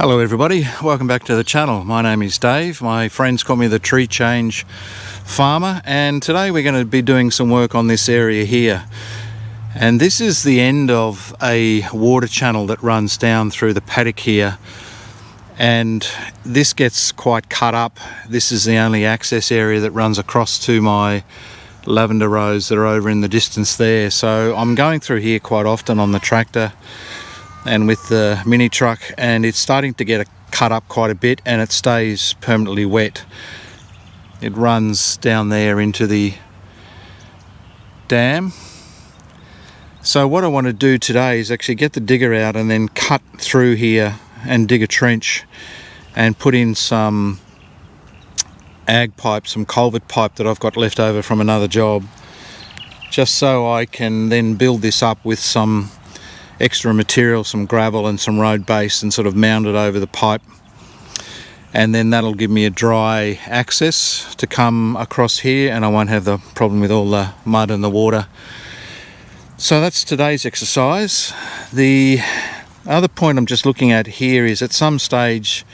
Hello everybody, welcome back to the channel. My name is Dave. My friends call me the Tree Change Farmer, and today we're going to be doing some work on this area here. And this is the end of a water channel that runs down through the paddock here, and this gets quite cut up. This is the only access area that runs across to my lavender rows that are over in the distance there. So I'm going through here quite often on the tractor and with the mini truck, and it's starting to get cut up quite a bit, and it stays permanently wet. It runs down there into the dam. So what I want to do today is actually get the digger out and then cut through here and dig a trench and put in some ag pipe, some culvert pipe that I've got left over from another job, just so I can then build this up with some extra material, some gravel and some road base, and sort of mount it over the pipe, and then that'll give me a dry access to come across here, and I won't have the problem with all the mud and the water. So that's today's exercise. The other point I'm just looking at here is at some stage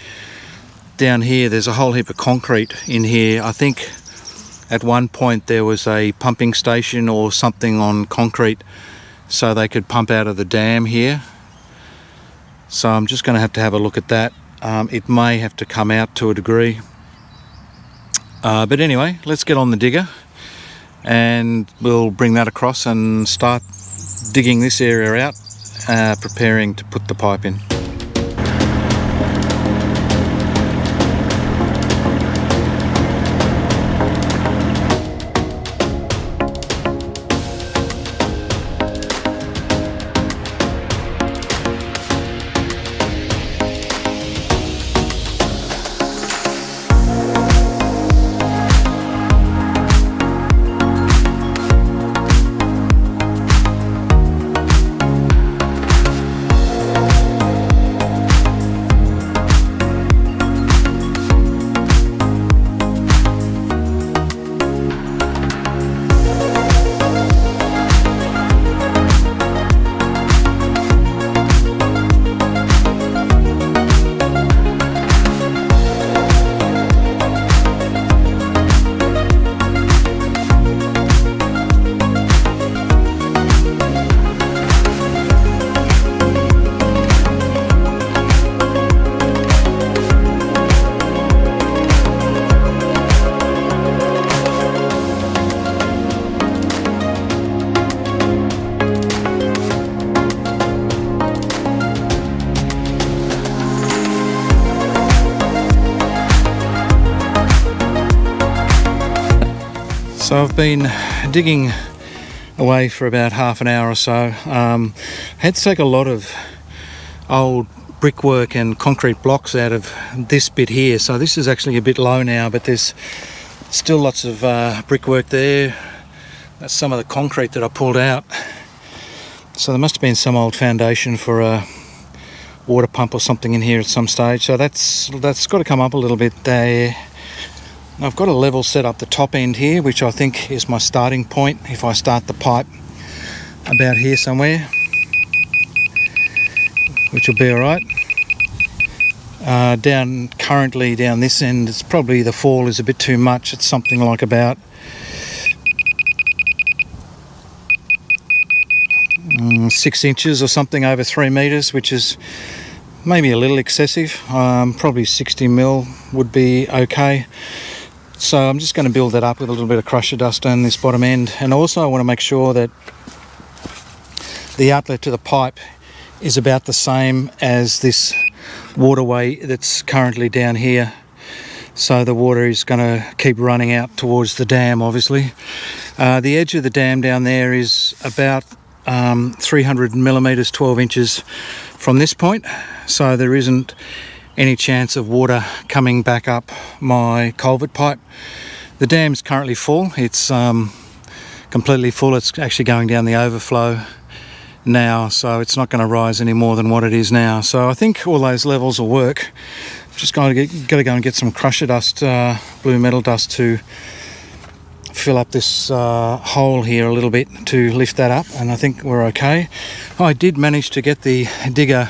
down here there's a whole heap of concrete in here. I think at one point there was a pumping station or something on concrete, so they could pump out of the dam here. So I'm just going to have a look at that. It may have to come out to a degree. But anyway, let's get on the digger and we'll bring that across and start digging this area out, preparing to put the pipe in. So I've been digging away for about half an hour or so. Had to take a lot of old brickwork and concrete blocks out of this bit here. So this is actually a bit low now, but there's still lots of brickwork there. That's some of the concrete that I pulled out. So there must have been some old foundation for a water pump or something in here at some stage. So that's got to come up a little bit there. I've got a level set up the top end here, which I think is my starting point. If I start the pipe about here somewhere, which will be all right. Currently down this end, it's probably the fall is a bit too much. It's something like about 6 inches or something over 3 meters, which is maybe a little excessive. Probably 60 mil would be okay. So I'm just going to build that up with a little bit of crusher dust on this bottom end, and also I want to make sure that the outlet to the pipe is about the same as this waterway that's currently down here. So the water is going to keep running out towards the dam, obviously. The edge of the dam down there is about 300 millimeters, 12 inches from this point, so there isn't any chance of water coming back up my culvert pipe. The dam's currently full. It's completely full. It's actually going down the overflow now, so it's not going to rise any more than what it is now. So I think all those levels will work. Just got to go and get some crusher dust, blue metal dust, to fill up this hole here a little bit to lift that up, and I think we're okay. I did manage to get the digger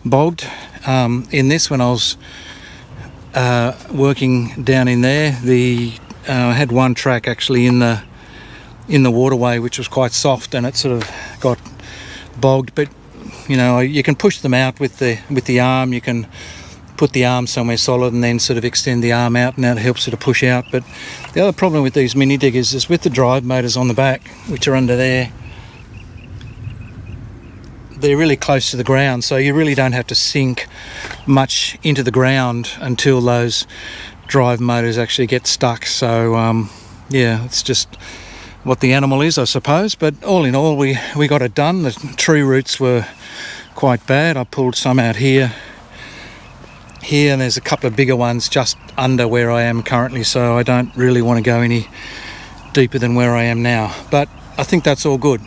bogged in this when I was working down in there. I had one track actually in the waterway which was quite soft, and it sort of got bogged, but you know, you can push them out with the arm. You can put the arm somewhere solid and then sort of extend the arm out, and that helps it to push out. But the other problem with these mini diggers is with the drive motors on the back, which are under there, they're really close to the ground, so you really don't have to sink much into the ground until those drive motors actually get stuck. So yeah, it's just what the animal is, I suppose. But all in all, we got it done. The tree roots were quite bad. I pulled some out here, and there's a couple of bigger ones just under where I am currently, so I don't really want to go any deeper than where I am now. But I think that's all good.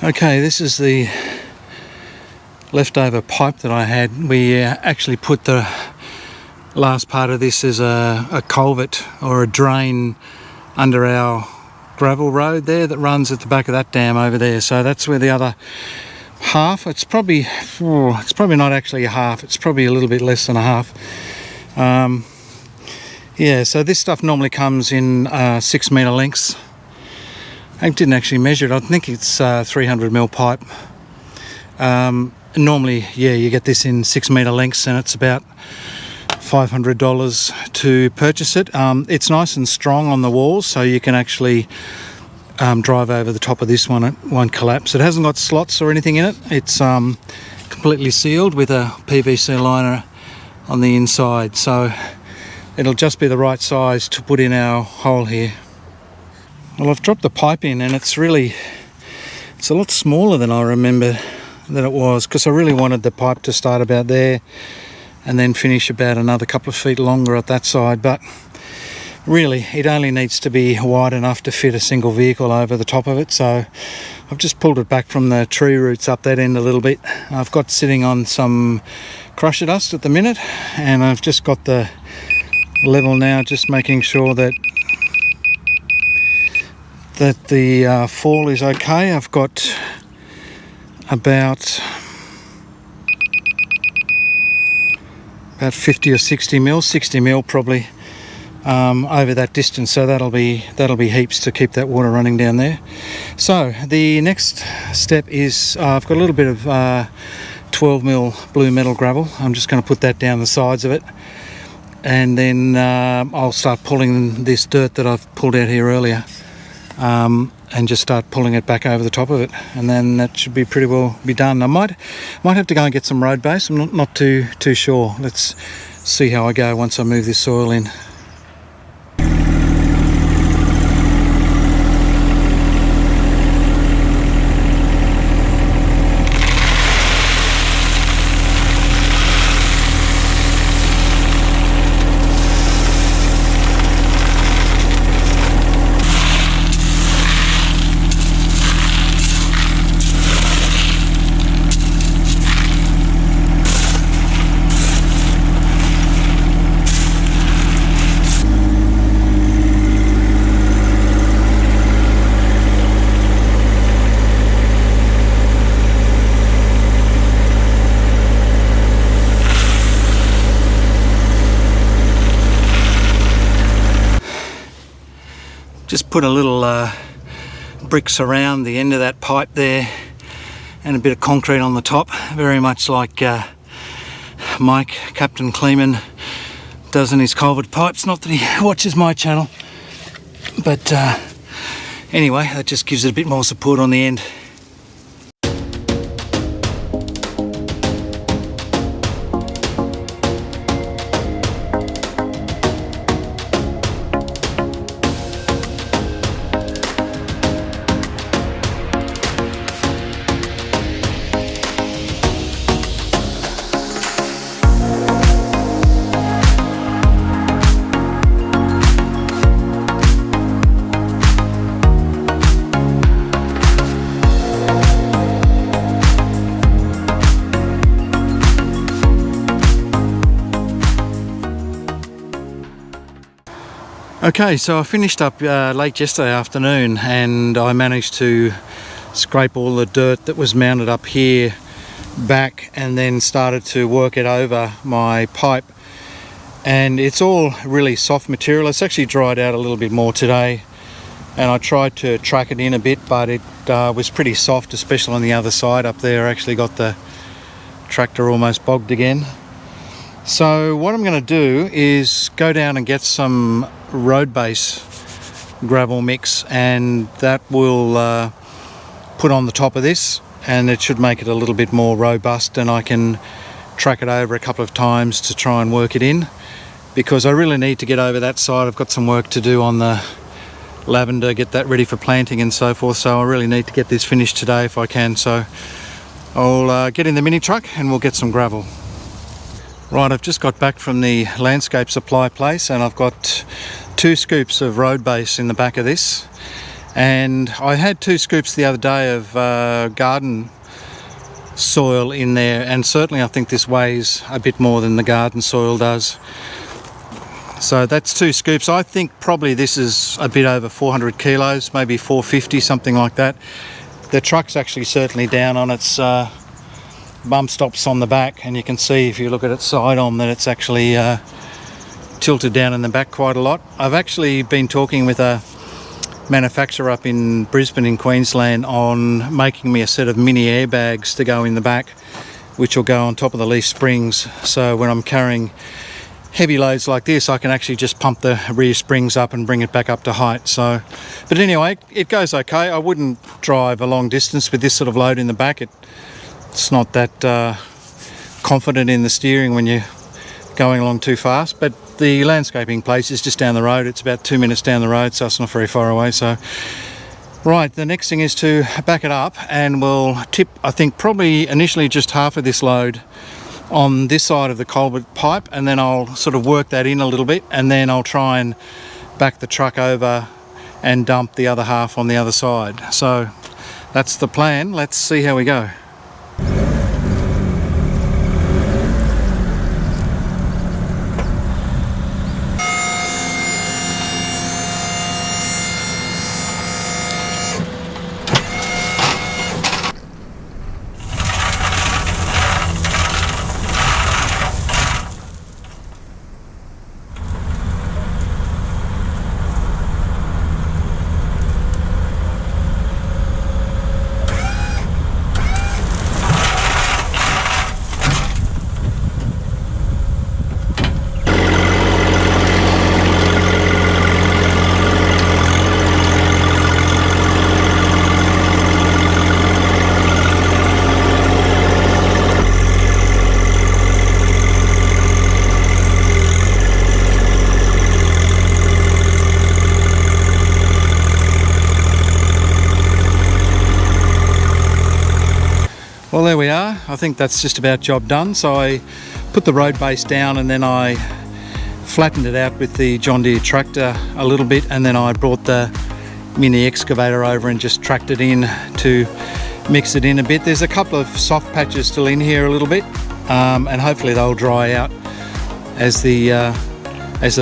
Okay, this is the leftover pipe that I had. We actually put the last part of this as a culvert or a drain under our gravel road there that runs at the back of that dam over there. So that's where the other half, it's probably not actually a half, it's probably a little bit less than a half. Yeah, so this stuff normally comes in 6 metre lengths. I didn't actually measure it. I think it's 300mm pipe. Normally, yeah, you get this in 6 metre lengths, and it's about $500 to purchase it. It's nice and strong on the walls, so you can actually drive over the top of this one. It won't collapse. It hasn't got slots or anything in it. It's completely sealed with a PVC liner on the inside, so it'll just be the right size to put in our hole here. Well, I've dropped the pipe in, and it's a lot smaller than I remember that it was, because I really wanted the pipe to start about there and then finish about another couple of feet longer at that side. But really, it only needs to be wide enough to fit a single vehicle over the top of it. So I've just pulled it back from the tree roots up that end a little bit. I've got sitting on some crusher dust at the minute, and I've just got the level now, just making sure that the fall is okay. I've got about 50 or 60 mil, 60 mil probably, over that distance. So that'll be heaps to keep that water running down there. So the next step is I've got a little bit of 12 mil blue metal gravel. I'm just going to put that down the sides of it, and then I'll start pulling this dirt that I've pulled out here earlier. And just start pulling it back over the top of it, and then that should be pretty well be done. I might have to go and get some road base. I'm not too sure. Let's see how I go once I move this soil in. Just put a little bricks around the end of that pipe there, and a bit of concrete on the top, very much like Mike, Captain Kleeman, does in his culvert pipes. Not that he watches my channel, but anyway, that just gives it a bit more support on the end. Okay, so I finished up late yesterday afternoon, and I managed to scrape all the dirt that was mounted up here back, and then started to work it over my pipe. And it's all really soft material. It's actually dried out a little bit more today, and I tried to track it in a bit, but it was pretty soft, especially on the other side up there. I actually got the tractor almost bogged again. So what I'm going to do is go down and get some road base gravel mix, and that will put on the top of this, and it should make it a little bit more robust, and I can track it over a couple of times to try and work it in, because I really need to get over that side. I've got some work to do on the lavender, get that ready for planting and so forth, so I really need to get this finished today if I can. So I'll get in the mini truck and we'll get some gravel. Right, I've just got back from the landscape supply place, and I've got 2 scoops of road base in the back of this, and I had 2 scoops the other day of garden soil in there, and certainly I think this weighs a bit more than the garden soil does. So that's 2 scoops. I think probably this is a bit over 400 kilos, maybe 450, something like that. The truck's actually certainly down on its bump stops on the back, and you can see if you look at its side on that it's actually tilted down in the back quite a lot. I've actually been talking with a manufacturer up in Brisbane in Queensland on making me a set of mini airbags to go in the back, which will go on top of the leaf springs, so when I'm carrying heavy loads like this I can actually just pump the rear springs up and bring it back up to height. So, but anyway, it goes okay. I wouldn't drive a long distance with this sort of load in the back. It's not that confident in the steering when you're going along too fast, but the landscaping place is just down the road. It's about 2 minutes down the road, so it's not very far away. So right, the next thing is to back it up, and we'll tip, I think probably initially just half of this load on this side of the culvert pipe, and then I'll sort of work that in a little bit, and then I'll try and back the truck over and dump the other half on the other side. So that's the plan. Let's see how we go. Well, there we are. I think that's just about job done. So I put the road base down, and then I flattened it out with the John Deere tractor a little bit, and then I brought the mini excavator over and just tracked it in to mix it in a bit. There's a couple of soft patches still in here a little bit, and hopefully they'll dry out as the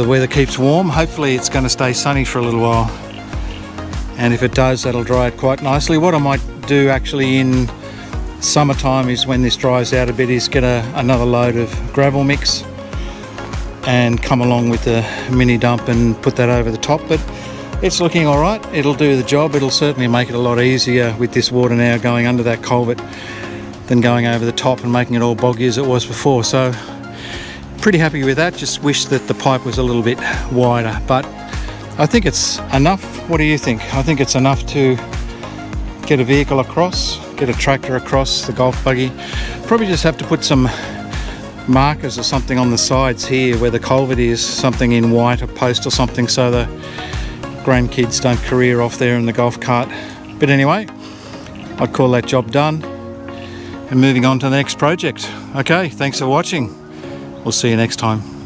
weather keeps warm. Hopefully it's going to stay sunny for a little while, and if it does, that'll dry it quite nicely. What I might do actually in summertime is, when this dries out a bit, is get another load of gravel mix and come along with the mini dump and put that over the top. But it's looking all right. It'll do the job. It'll certainly make it a lot easier with this water now going under that culvert than going over the top and making it all boggy as it was before. So pretty happy with that. Just wish that the pipe was a little bit wider, but I think it's enough. What do you think? I think it's enough to get a vehicle across, get a tractor across, the golf buggy. Probably just have to put some markers or something on the sides here where the culvert is, something in white, a post or something, so the grandkids don't career off there in the golf cart. But anyway, I'd call that job done and moving on to the next project. Okay, thanks for watching. We'll see you next time.